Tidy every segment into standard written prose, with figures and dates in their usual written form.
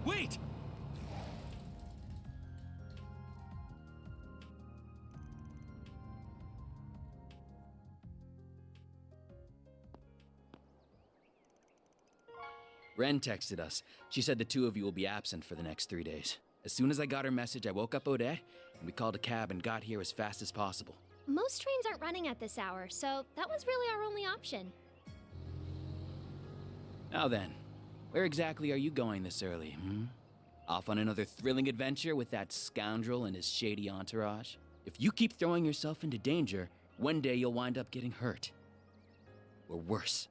Wait! Ren texted us. She said the two of you will be absent for the next 3 days. As soon as I got her message, I woke up O'Day, and we called a cab and got here as fast as possible. Most trains aren't running at this hour, so that was really our only option. Now then, where exactly are you going this early, Off on another thrilling adventure with that scoundrel and his shady entourage? If you keep throwing yourself into danger, one day you'll wind up getting hurt. Or worse.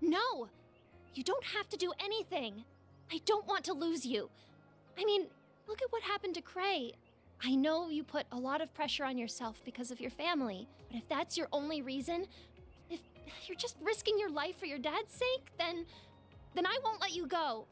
No! You don't have to do anything. I don't want to lose you. I mean, look at what happened to Cray. I know you put a lot of pressure on yourself because of your family, but if that's your only reason, if you're just risking your life for your dad's sake, then I won't let you go.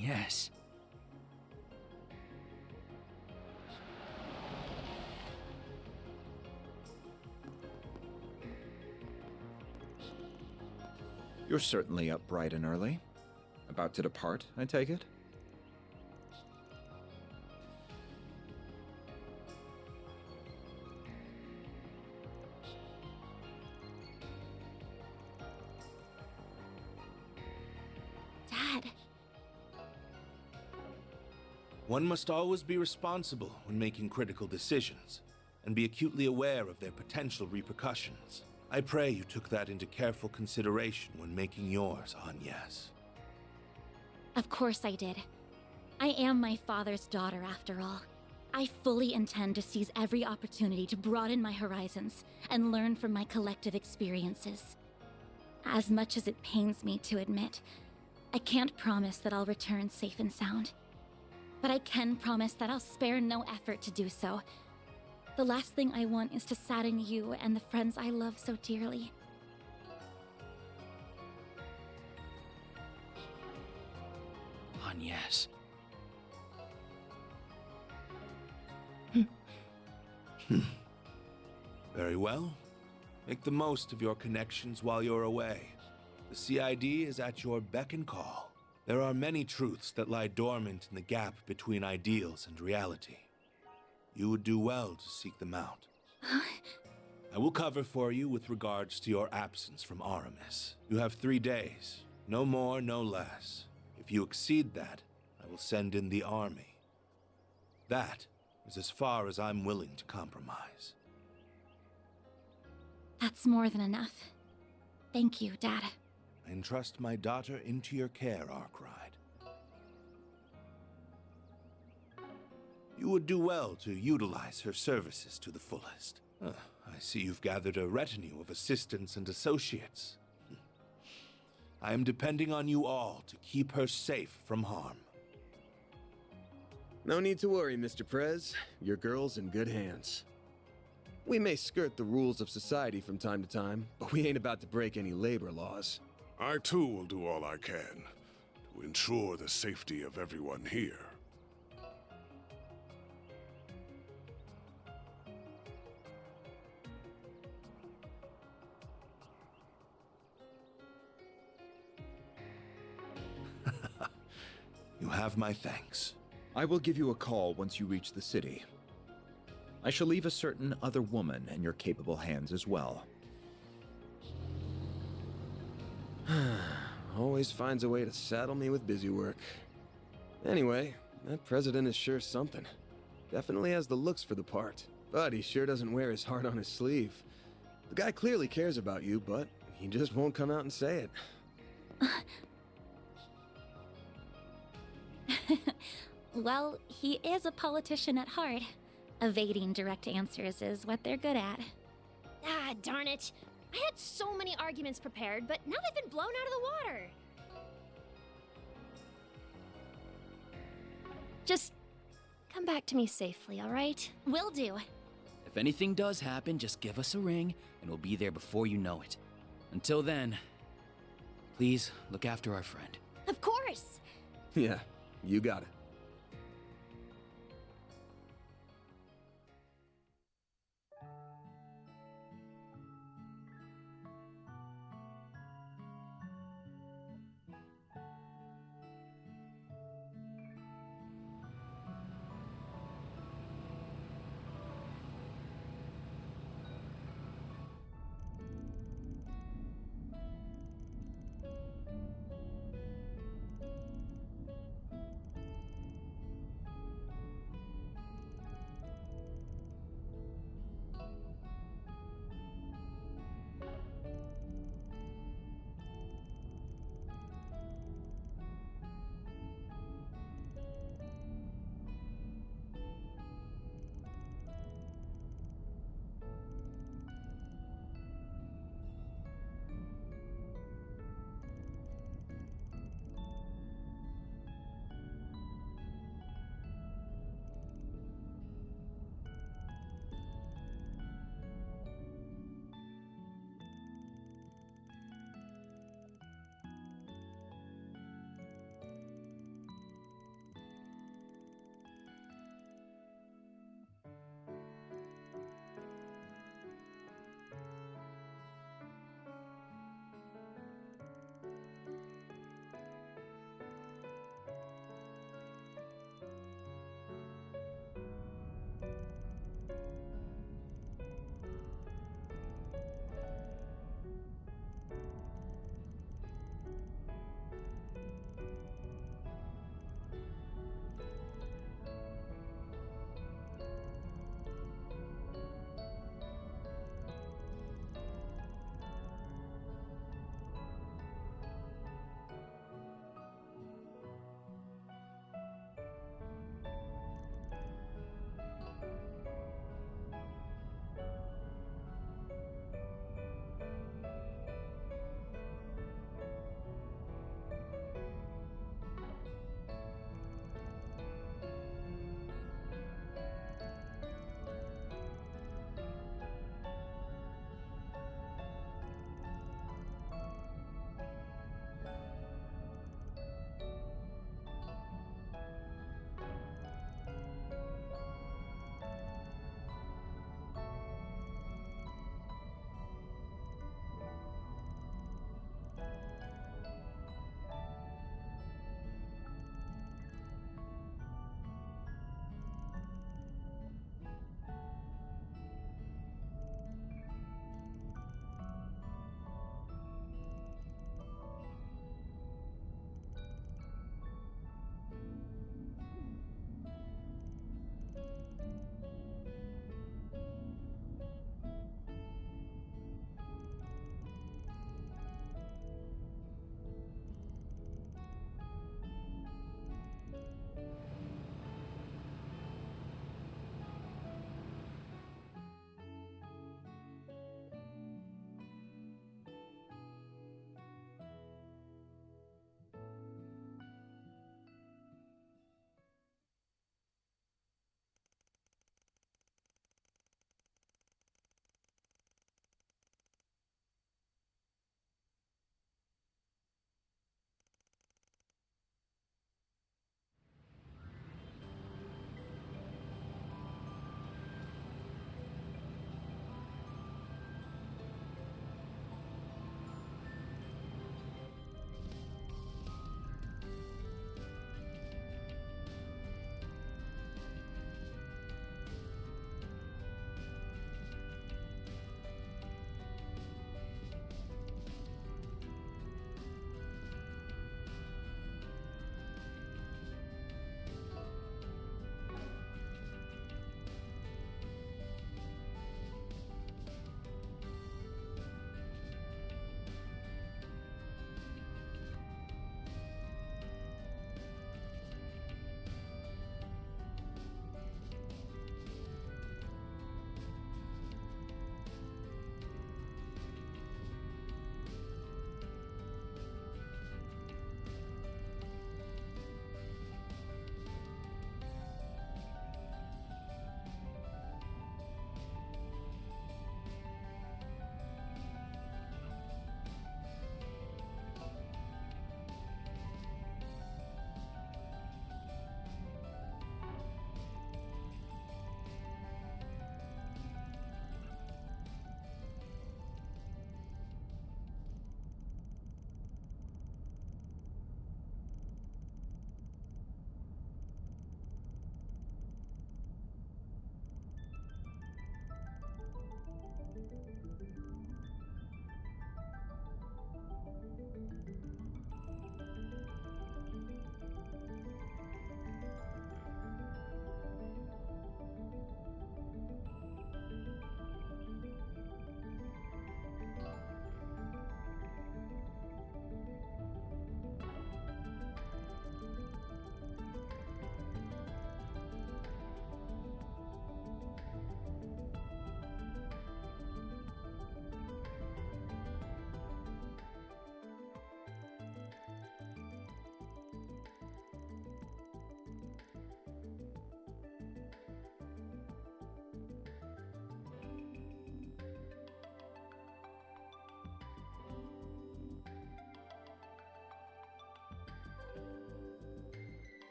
Yes. You're certainly up bright and early. About to depart, I take it? Dad. One must always be responsible when making critical decisions, and be acutely aware of their potential repercussions. I pray you took that into careful consideration when making yours, Agnes. Of course I did. I am my father's daughter, after all. I fully intend to seize every opportunity to broaden my horizons and learn from my collective experiences. As much as it pains me to admit, I can't promise that I'll return safe and sound. But I can promise that I'll spare no effort to do so. The last thing I want is to sadden you and the friends I love so dearly. Agnes. Very well. Make the most of your connections while you're away. The CID is at your beck and call. There are many truths that lie dormant in the gap between ideals and reality. You would do well to seek them out. I will cover for you with regards to your absence from Aramis. You have 3 days, no more, no less. If you exceed that, I will send in the army. That is as far as I'm willing to compromise. That's more than enough. Thank you, Dad. I entrust my daughter into your care, Arkwright. You would do well to utilize her services to the fullest. I see you've gathered a retinue of assistants and associates. I am depending on you all to keep her safe from harm. No need to worry, Mr. Prez. Your girl's in good hands. We may skirt the rules of society from time to time, but we ain't about to break any labor laws. I too will do all I can to ensure the safety of everyone here. You have my thanks. I will give you a call once you reach the city. I shall leave a certain other woman in your capable hands as well. Always finds a way to saddle me with busy work. Anyway, that president is sure something. Definitely has the looks for the part, but he sure doesn't wear his heart on his sleeve. The guy clearly cares about you, but he just won't come out and say it. Well, he is a politician at heart. Evading direct answers is what they're good at. Ah, darn it. I had so many arguments prepared, but now they've been blown out of the water. Just come back to me safely, all right? Will do. If anything does happen, just give us a ring, and we'll be there before you know it. Until then, please look after our friend. Of course. Yeah, you got it.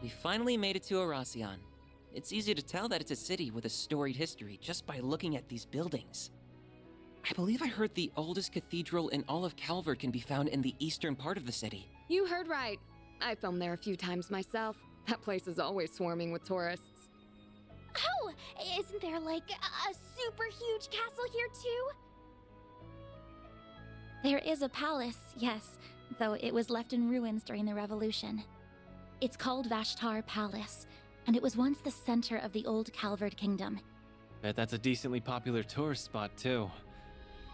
We finally made it to Aracion. It's easy to tell that it's a city with a storied history just by looking at these buildings. I believe I heard the oldest cathedral in all of Calvert can be found in the eastern part of the city. You heard right. I filmed there a few times myself. That place is always swarming with tourists. Oh, isn't there like a super huge castle here too? There is a palace, yes, though it was left in ruins during the Revolution. It's called Vashtar Palace, and it was once the center of the old Calvard Kingdom. Bet that's a decently popular tourist spot, too.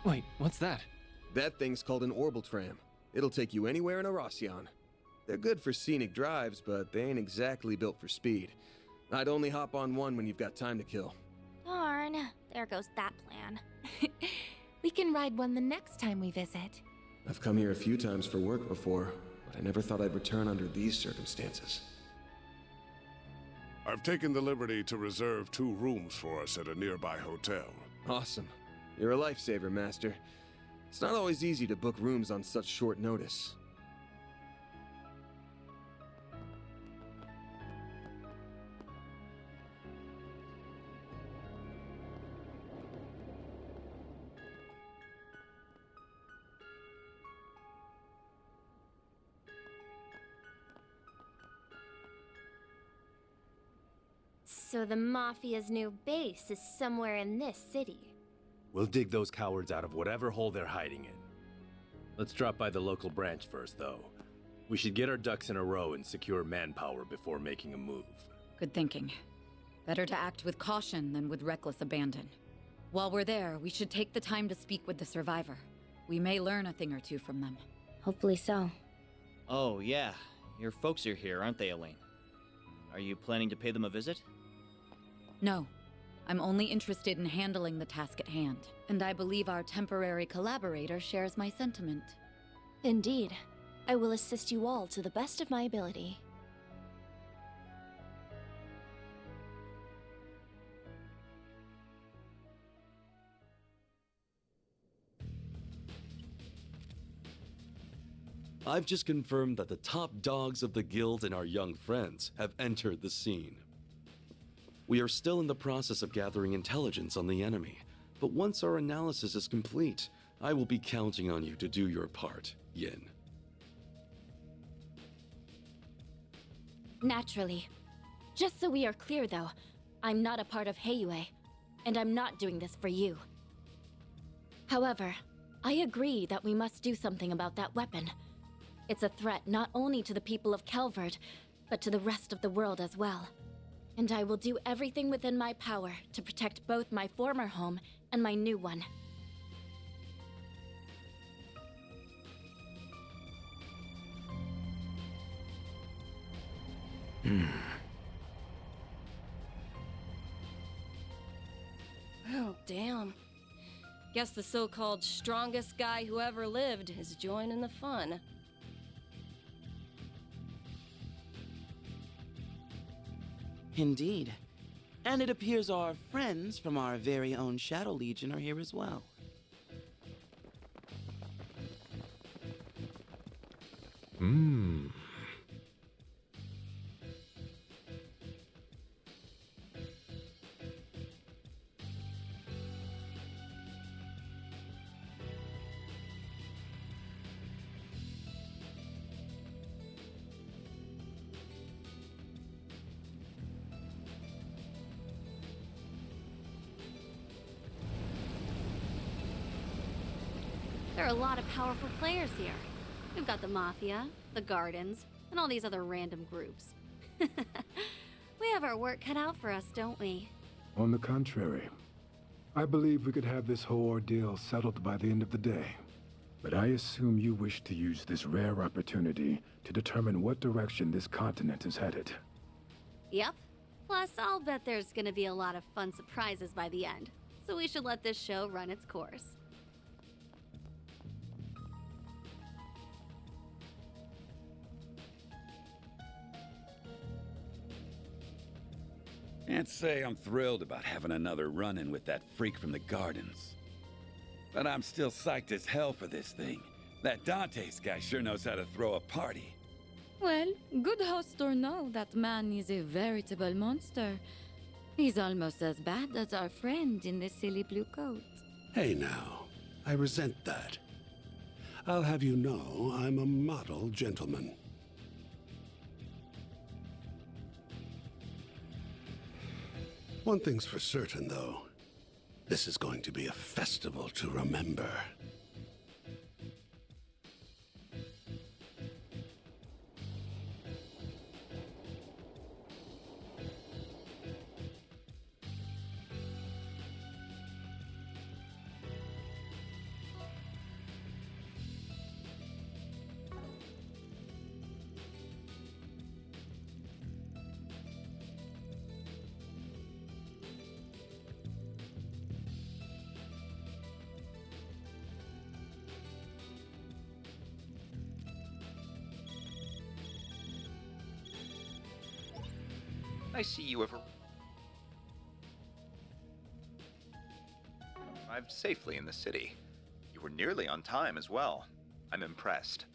Wait, what's that? That thing's called an orbital tram. It'll take you anywhere in Aracion. They're good for scenic drives, but they ain't exactly built for speed. I'd only hop on one when you've got time to kill. Darn, there goes that plan. We can ride one the next time we visit. I've come here a few times for work before, but I never thought I'd return under these circumstances. I've taken the liberty to reserve 2 rooms for us at a nearby hotel. Awesome. You're a lifesaver, Master. It's not always easy to book rooms on such short notice. So the Mafia's new base is somewhere in this city. We'll dig those cowards out of whatever hole they're hiding in. Let's drop by the local branch first, though. We should get our ducks in a row and secure manpower before making a move. Good thinking. Better to act with caution than with reckless abandon. While we're there, we should take the time to speak with the survivor. We may learn a thing or two from them. Hopefully so. Oh, yeah. Your folks are here, aren't they, Elaine? Are you planning to pay them a visit? No. I'm only interested in handling the task at hand. And I believe our temporary collaborator shares my sentiment. Indeed. I will assist you all to the best of my ability. I've just confirmed that the top dogs of the guild and our young friends have entered the scene. We are still in the process of gathering intelligence on the enemy, but once our analysis is complete, I will be counting on you to do your part, Yin. Naturally. Just so we are clear, though, I'm not a part of Heiyue, and I'm not doing this for you. However, I agree that we must do something about that weapon. It's a threat not only to the people of Calvard, but to the rest of the world as well. And I will do everything within my power to protect both my former home and my new one. Oh, damn. Guess the so-called strongest guy who ever lived is joining the fun. Indeed. And it appears our friends from our very own Shadow Legion are here as well. There are a lot of powerful players here. We've got the Mafia, the Gardens, and all these other random groups. We have our work cut out for us, don't we? On the contrary, I believe we could have this whole ordeal settled by the end of the day. But I assume you wish to use this rare opportunity to determine what direction this continent is headed. Yep. Plus, I'll bet there's gonna be a lot of fun surprises by the end. So we should let this show run its course. Can't say I'm thrilled about having another run-in with that freak from the Gardens. But I'm still psyched as hell for this thing. That Dantes guy sure knows how to throw a party. Well, good host or no, that man is a veritable monster. He's almost as bad as our friend in the silly blue coat. Hey now, I resent that. I'll have you know I'm a model gentleman. One thing's for certain, though. This is going to be a festival to remember. I see you have arrived safely in the city. You were nearly on time as well. I'm impressed.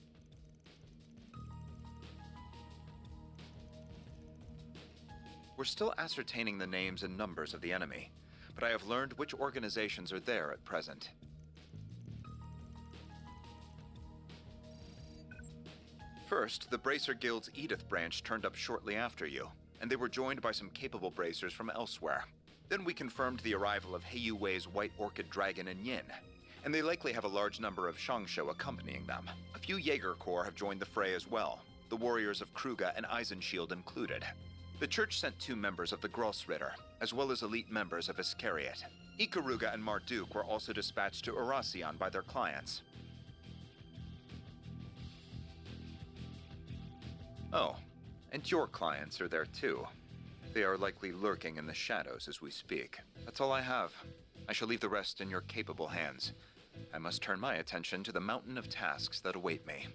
We're still ascertaining the names and numbers of the enemy, but I have learned which organizations are there at present. First, the Bracer Guild's Edith branch turned up shortly after you, and they were joined by some capable bracers from elsewhere. Then we confirmed the arrival of Heiyu Wei's White Orchid Dragon and Yin, and they likely have a large number of Shangsho accompanying them. A few Jaeger Corps have joined the fray as well, the warriors of Kruga and Eisenshield included. The church sent 2 members of the Grossritter, as well as elite members of Iscariot. Ikaruga and Marduk were also dispatched to Erasion by their clients. Oh, and your clients are there too. They are likely lurking in the shadows as we speak. That's all I have. I shall leave the rest in your capable hands. I must turn my attention to the mountain of tasks that await me.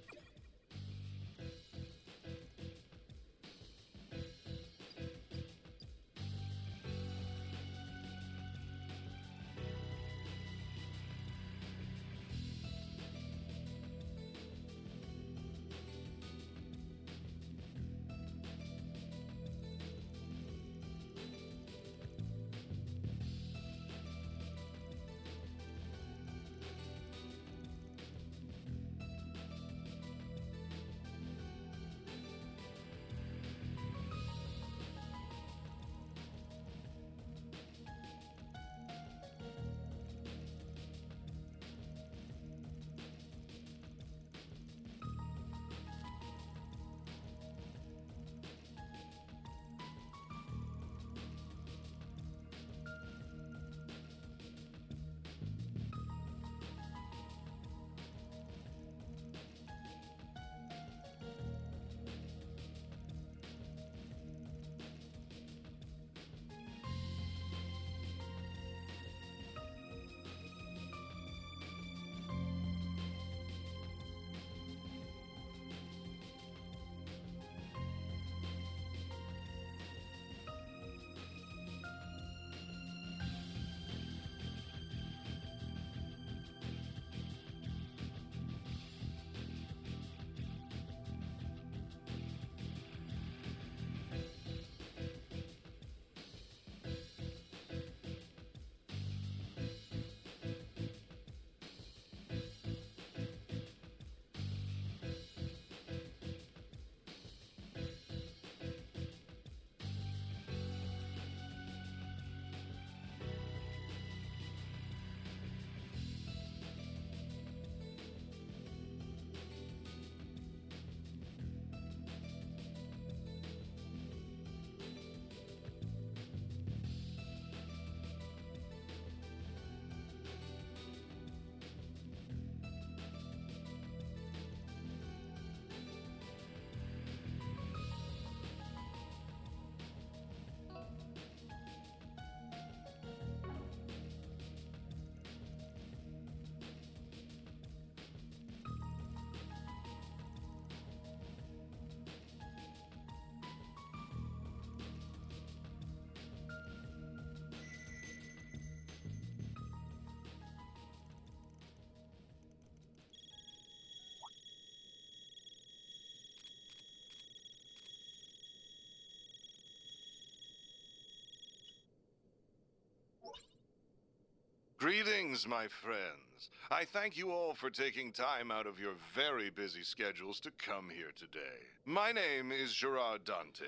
Greetings, my friends. I thank you all for taking time out of your very busy schedules to come here today. My name is Gerard Dantes.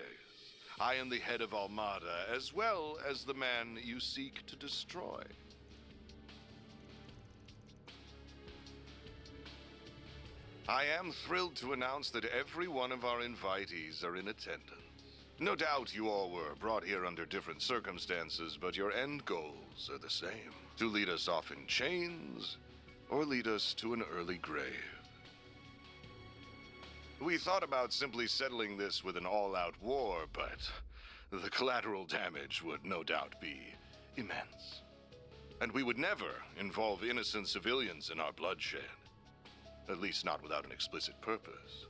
I am the head of Almada, as well as the man you seek to destroy. I am thrilled to announce that every one of our invitees are in attendance. No doubt you all were brought here under different circumstances, but your end goals are the same. To lead us off in chains, or lead us to an early grave. We thought about simply settling this with an all-out war, but the collateral damage would no doubt be immense. And we would never involve innocent civilians in our bloodshed. At least not without an explicit purpose.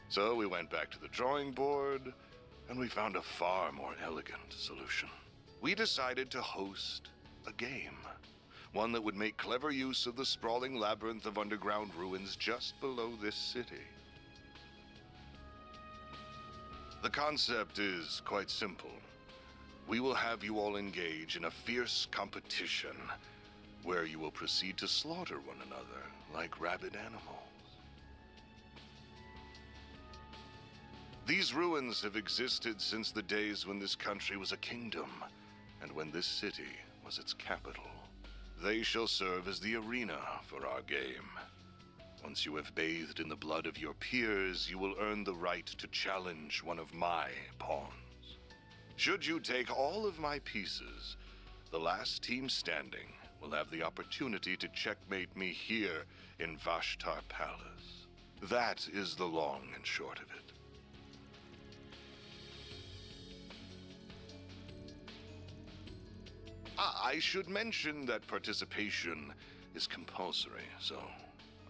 So we went back to the drawing board, and we found a far more elegant solution. We decided to host a game. One that would make clever use of the sprawling labyrinth of underground ruins just below this city. The concept is quite simple. We will have you all engage in a fierce competition where you will proceed to slaughter one another like rabid animals. These ruins have existed since the days when this country was a kingdom, and when this city was its capital. They shall serve as the arena for our game. Once you have bathed in the blood of your peers, you will earn the right to challenge one of my pawns. Should you take all of my pieces, the last team standing will have the opportunity to checkmate me here in Vashtar Palace. That is the long and short of it. I should mention that participation is compulsory, so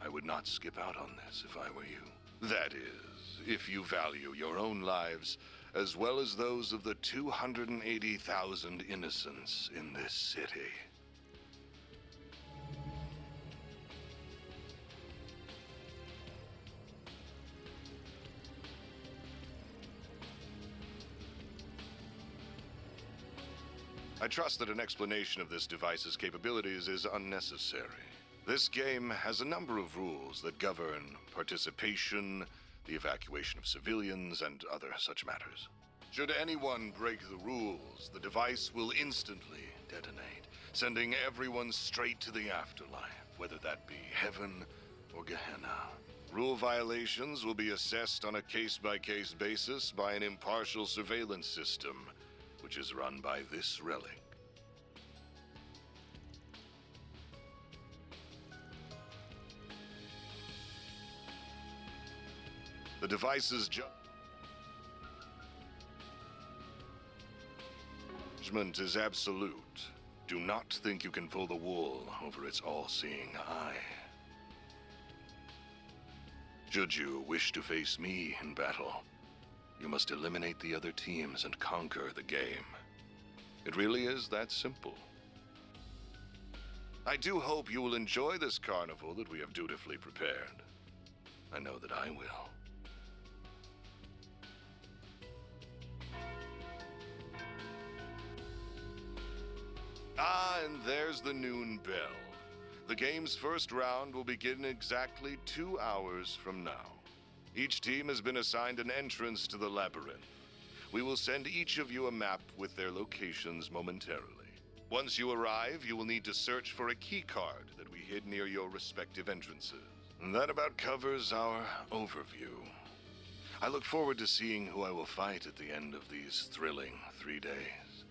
I would not skip out on this if I were you. That is, if you value your own lives, as well as those of the 280,000 innocents in this city. I trust that an explanation of this device's capabilities is unnecessary. This game has a number of rules that govern participation, the evacuation of civilians, and other such matters. Should anyone break the rules, the device will instantly detonate, sending everyone straight to the afterlife, whether that be heaven or Gehenna. Rule violations will be assessed on a case-by-case basis by an impartial surveillance system, which is run by this relic. The device's judgment is absolute. Do not think you can pull the wool over its all-seeing eye. Should you wish to face me in battle, you must eliminate the other teams and conquer the game. It really is that simple. I do hope you will enjoy this carnival that we have dutifully prepared. I know that I will. Ah, and there's the noon bell. The game's first round will begin exactly 2 hours from now. Each team has been assigned an entrance to the labyrinth. We will send each of you a map with their locations momentarily. Once you arrive, you will need to search for a key card that we hid near your respective entrances. And that about covers our overview. I look forward to seeing who I will fight at the end of these thrilling 3 days.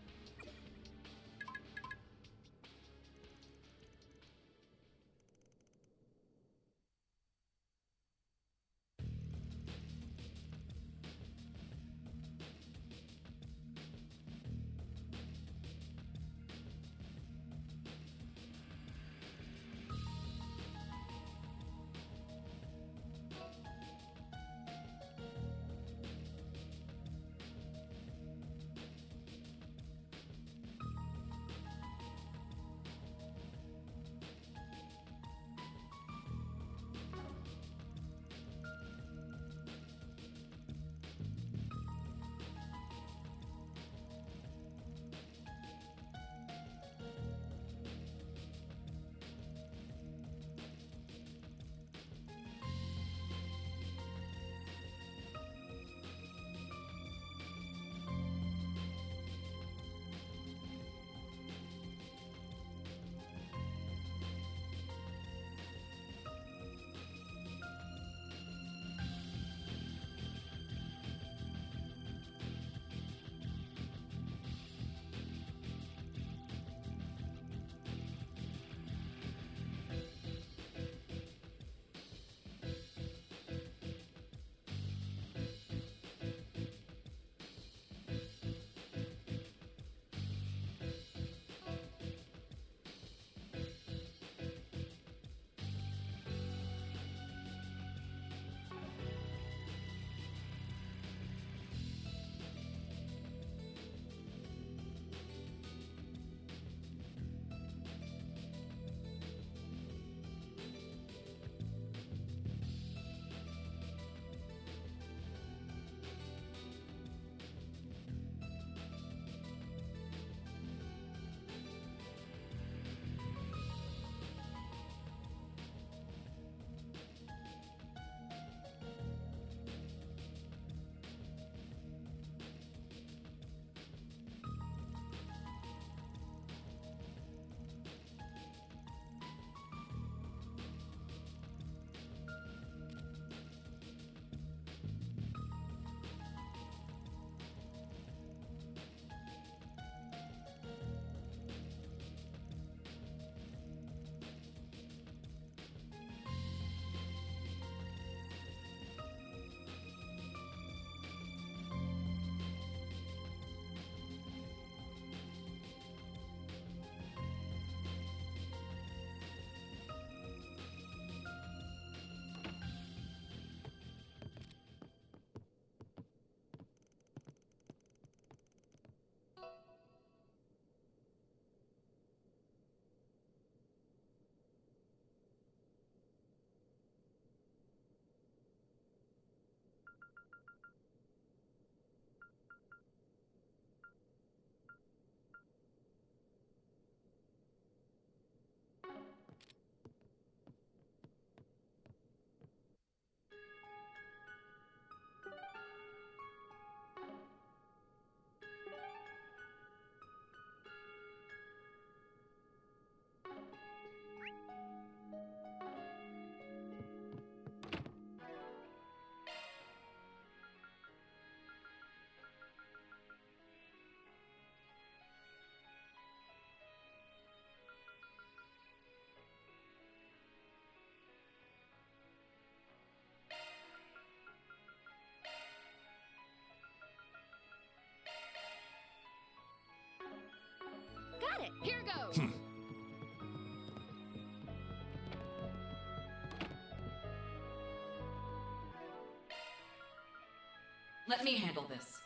Let me handle this.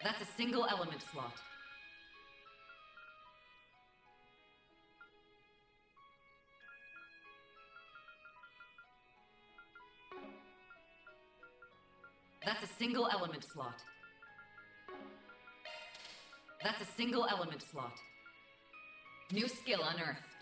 That's a single element slot. That's a single element slot. That's a single element slot. New skill unearthed.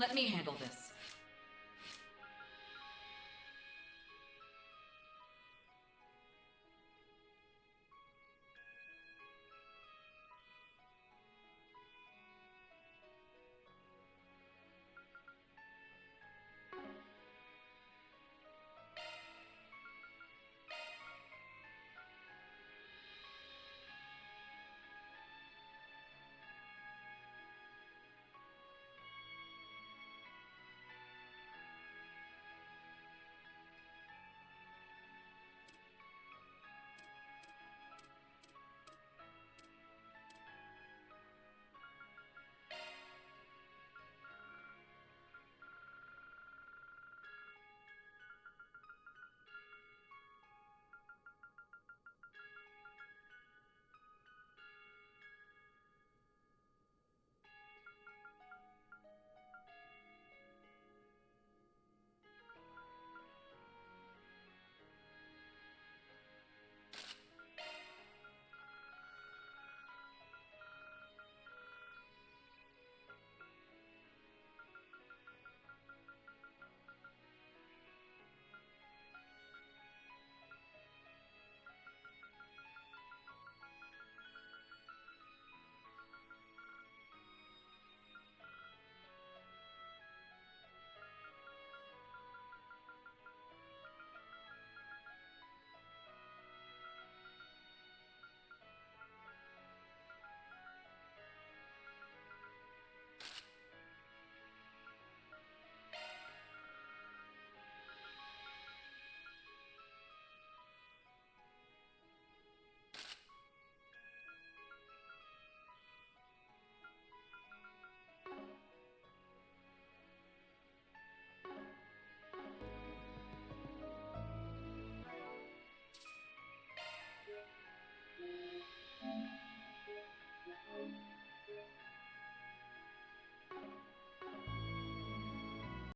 Let me handle this.